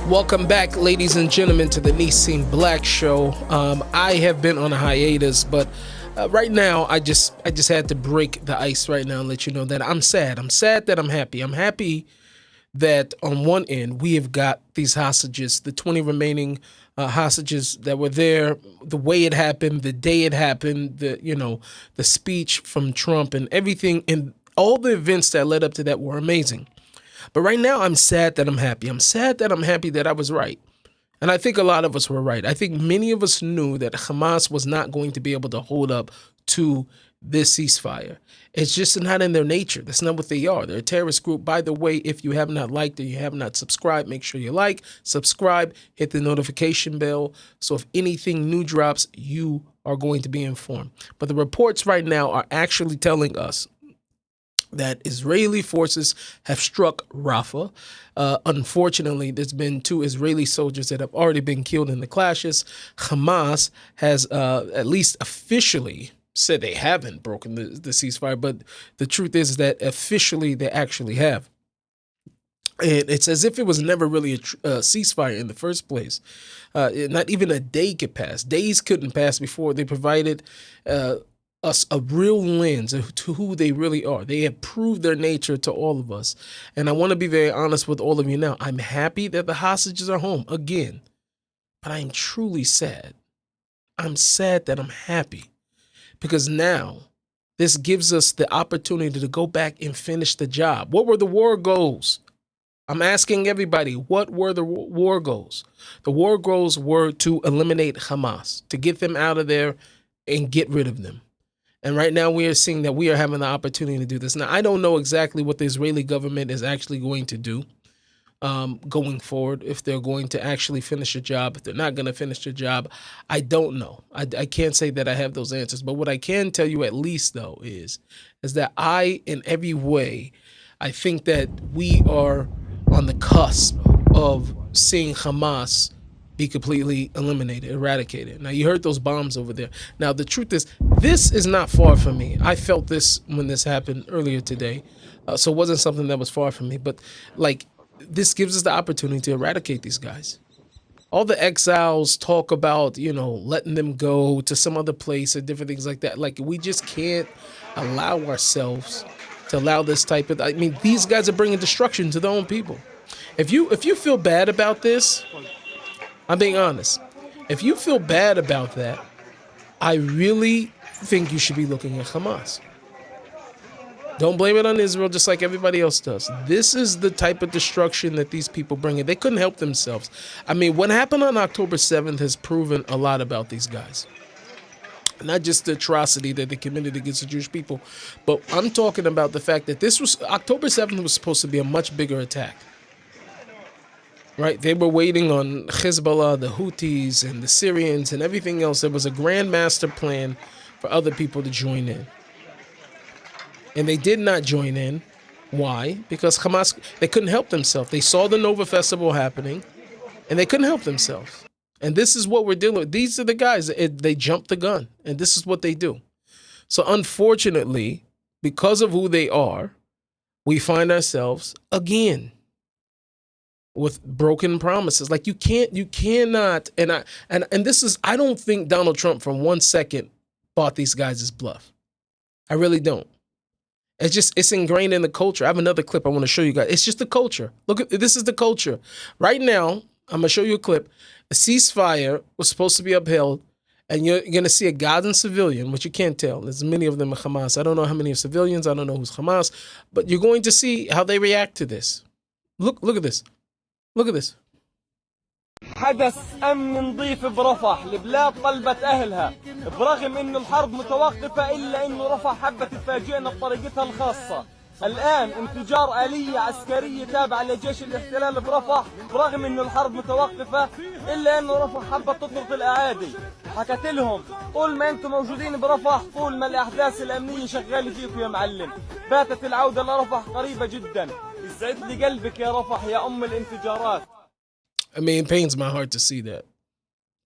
Welcome back, ladies and gentlemen, to the Nissim Black Show. I have been on a hiatus, but right now I just had to break the ice right now and let you know that I'm sad. I'm sad that I'm happy. I'm happy that on one end we have got these hostages, the 20 remaining hostages that were there, the way it happened, the day it happened, the speech from Trump and everything, and all the events that led up to that were amazing. But right now, I'm sad that I'm happy. I'm sad that I'm happy that I was right. And I think a lot of us were right. I think many of us knew that Hamas was not going to be able to hold up to this ceasefire. It's just not in their nature. That's not what they are. They're a terrorist group. By the way, if you have not liked or you have not subscribed, make sure you like, subscribe, hit the notification bell. So if anything new drops, you are going to be informed. But the reports right now are actually telling us that Israeli forces have struck Rafah. Unfortunately, there's been 2 Israeli soldiers that have already been killed in the clashes. Hamas has at least officially said they haven't broken the ceasefire, but the truth is that officially they actually have. And it's as if it was never really a ceasefire in the first place. Not even a day could pass. Days couldn't pass before they provided us a real lens to who they really are. They have proved their nature to all of us. And I want to be very honest with all of you now. I'm happy that the hostages are home again, but I am truly sad. I'm sad that I'm happy because now this gives us the opportunity to go back and finish the job. What were the war goals? I'm asking everybody, what were the war goals? The war goals were to eliminate Hamas, to get them out of there and get rid of them. And right now we are seeing that we are having the opportunity to do this. Now, I don't know exactly what the Israeli government is actually going to do going forward, if they're going to actually finish the job, if they're not going to finish the job. I don't know. I can't say that I have those answers. But what I can tell you at least, though, is that in every way, I think that we are on the cusp of seeing Hamas be completely eliminated, eradicated. Now, you heard those bombs over there. Now, the truth is, this is not far from me. I felt this when this happened earlier today. So it wasn't something that was far from me. But, this gives us the opportunity to eradicate these guys. All the exiles talk about, letting them go to some other place or different things like that. We just can't allow ourselves to allow this type of... these guys are bringing destruction to their own people. If you feel bad about this... I'm being honest. If you feel bad about that, I really think you should be looking at Hamas. Don't blame it on Israel just like everybody else does. This is the type of destruction that these people bring in. They couldn't help themselves. What happened on October 7th has proven a lot about these guys. Not just the atrocity that they committed against the Jewish people, but I'm talking about the fact that October 7th was supposed to be a much bigger attack. Right, they were waiting on Hezbollah, the Houthis, and the Syrians, and everything else. There was a grand master plan for other people to join in. And they did not join in. Why? Because Hamas, they couldn't help themselves. They saw the Nova Festival happening, and they couldn't help themselves. And this is what we're dealing with. These are the guys, they jumped the gun, and this is what they do. So unfortunately, because of who they are, we find ourselves again with broken promises. You cannot, and this is, I don't think Donald Trump for 1 second bought these guys as bluff. I really don't. It's ingrained in the culture. I have another clip I want to show you guys. It's just the culture. Look, this is the culture. Right now, I'm going to show you a clip. A ceasefire was supposed to be upheld, and you're going to see a Gazan civilian, which you can't tell. There's many of them are Hamas. I don't know how many are civilians. I don't know who's Hamas, but you're going to see how they react to this. Look at this. Look at this. حدث أمن نظيف برفح، البلاد طلبت أهلها برغم إنه الحرب متوقفة إلا إنه رفح حبت تفاجئنا بطريقتها الخاصة. الآن انفجار آلية عسكرية تابعة لجيش الاحتلال برفح برغم إنه الحرب متوقفة إلا إنه رفح حبت تطرد الأعادي. حكت لهم طول ما أنتم موجودين برفح طول ما الأحداث الأمنية شغالة فيكم يا معلم. باتت العودة لرفح قريبة جدا. يسعد لي قلبك يا رفح يا أم الانفجارات. It pains my heart to see that,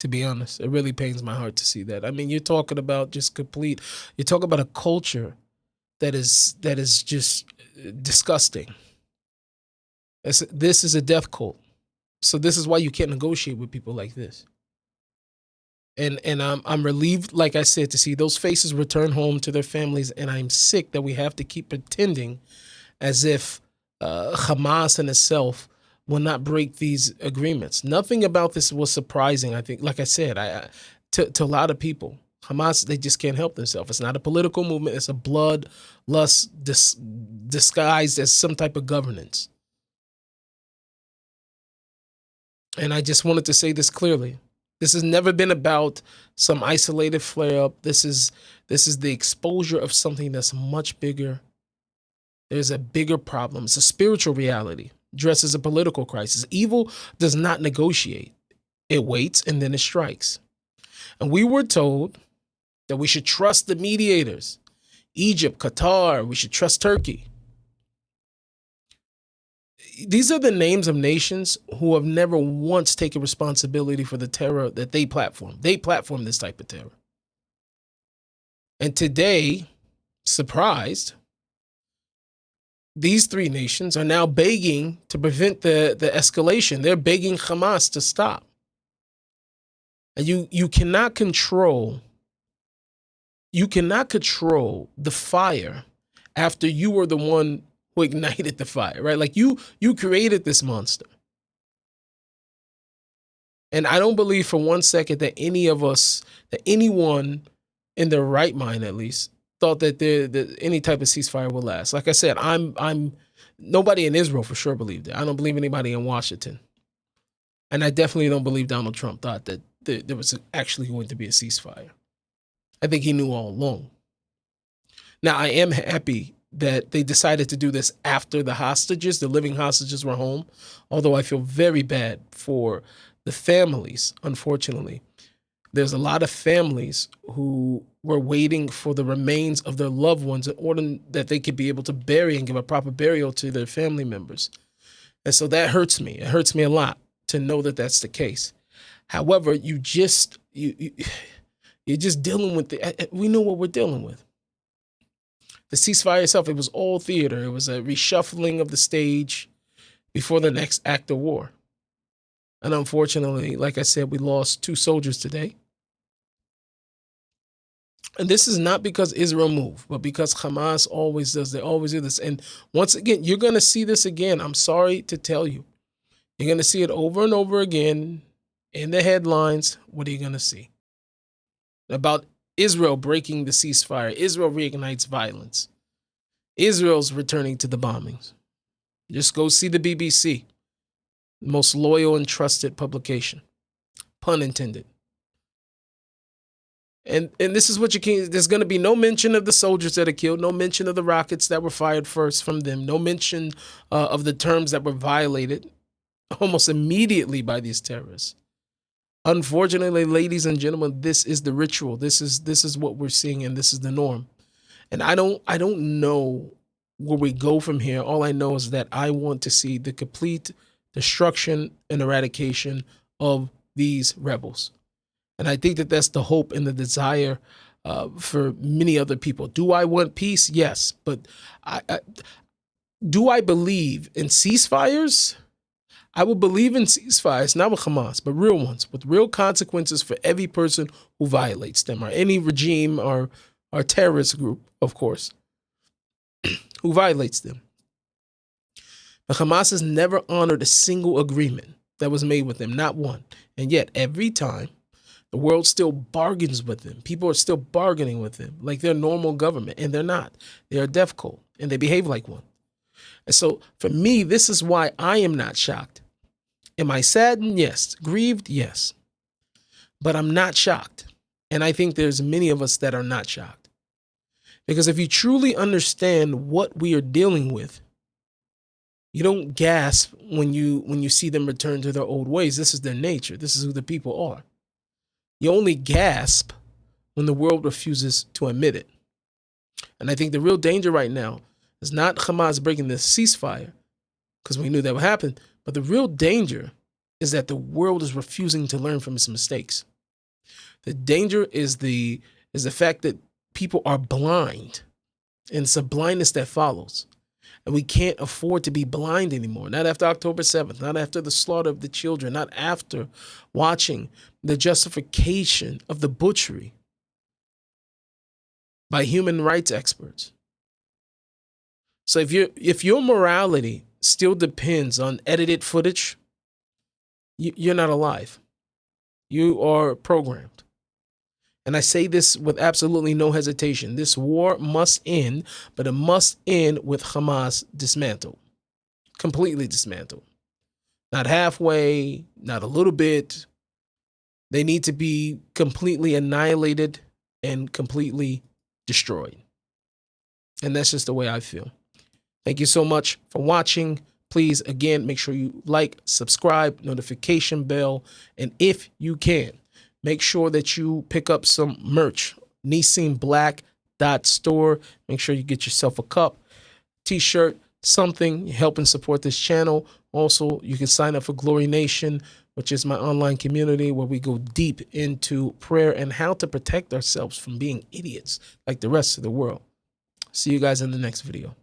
to be honest. It really pains my heart to see that. You're talking about you're talking about a culture that is just disgusting. This is a death cult. So this is why you can't negotiate with people like this. And I'm relieved, like I said, to see those faces return home to their families. And I'm sick that we have to keep pretending as if Hamas in itself will not break these agreements. Nothing about this was surprising. I think, like I said, to a lot of people, Hamas, they just can't help themselves. It's not a political movement. It's a bloodlust disguised as some type of governance. And I just wanted to say this clearly. This has never been about some isolated flare-up. This is the exposure of something that's much bigger. There's a bigger problem. It's a spiritual reality dressed as a political crisis. Evil does not negotiate. It waits and then it strikes. And we were told that we should trust the mediators. Egypt, Qatar, we should trust Turkey. These are the names of nations who have never once taken responsibility for the terror that they platform. They platform this type of terror. And today, surprised, these three nations are now begging to prevent the escalation. They're begging Hamas to stop. And you cannot control the fire after you were the one who ignited the fire, right? Like you created this monster. And I don't believe for one second that anyone in their right mind, at least, thought that any type of ceasefire will last. Like I said, I'm nobody in Israel for sure believed it. I don't believe anybody in Washington. And I definitely don't believe Donald Trump thought that there was actually going to be a ceasefire. I think he knew all along. Now, I am happy that they decided to do this after the living hostages were home, although I feel very bad for the families, unfortunately. There's a lot of families who were waiting for the remains of their loved ones in order that they could be able to bury and give a proper burial to their family members. And so that hurts me. It hurts me a lot to know that that's the case. However, you're just dealing with we know what we're dealing with. The ceasefire itself, it was all theater. It was a reshuffling of the stage before the next act of war. And unfortunately, like I said, we lost 2 soldiers today. And this is not because Israel moved, but because Hamas always does. They always do this. And once again, you're going to see this again. I'm sorry to tell you. You're going to see it over and over again in the headlines. What are you going to see? About Israel breaking the ceasefire. Israel reignites violence. Israel's returning to the bombings. Just go see the BBC, the most loyal and trusted publication. Pun intended. And this is what you can, there's going to be no mention of the soldiers that are killed, no mention of the rockets that were fired first from them, no mention of the terms that were violated almost immediately by these terrorists. Unfortunately, ladies and gentlemen, this is the ritual. This is what we're seeing, and this is the norm. And I don't know where we go from here. All I know is that I want to see the complete destruction and eradication of these rebels. And I think that that's the hope and the desire for many other people. Do I want peace? Yes. But do I believe in ceasefires? I will believe in ceasefires, not with Hamas, but real ones, with real consequences for every person who violates them, or any regime or terrorist group, of course, who violates them. But Hamas has never honored a single agreement that was made with them, not one. And yet, every time, the world still bargains with them. People are still bargaining with them like they're normal government, and they're not. They are death cult, and they behave like one. And so, for me, this is why I am not shocked. Am I saddened? Yes. Grieved? Yes. But I'm not shocked. And I think there's many of us that are not shocked. Because if you truly understand what we are dealing with, you don't gasp when you see them return to their old ways. This is their nature. This is who the people are. You only gasp when the world refuses to admit it. And I think the real danger right now is not Hamas breaking the ceasefire, because we knew that would happen, but the real danger is that the world is refusing to learn from its mistakes. The danger is the fact that people are blind, and it's a blindness that follows. And we can't afford to be blind anymore. Not after October 7th, not after the slaughter of the children, not after watching the justification of the butchery by human rights experts. So if your morality still depends on edited footage, you're not alive. You are programmed. And I say this with absolutely no hesitation. This war must end, but it must end with Hamas dismantled. Completely dismantled. Not halfway, not a little bit. They need to be completely annihilated and completely destroyed. And that's just the way I feel. Thank you so much for watching. Please, again, make sure you like, subscribe, notification bell, and if you can, make sure that you pick up some merch. NissimBlack.store. Make sure you get yourself a cup, t-shirt, something, help and support this channel. Also, you can sign up for Glory Nation, which is my online community where we go deep into prayer and how to protect ourselves from being idiots like the rest of the world. See you guys in the next video.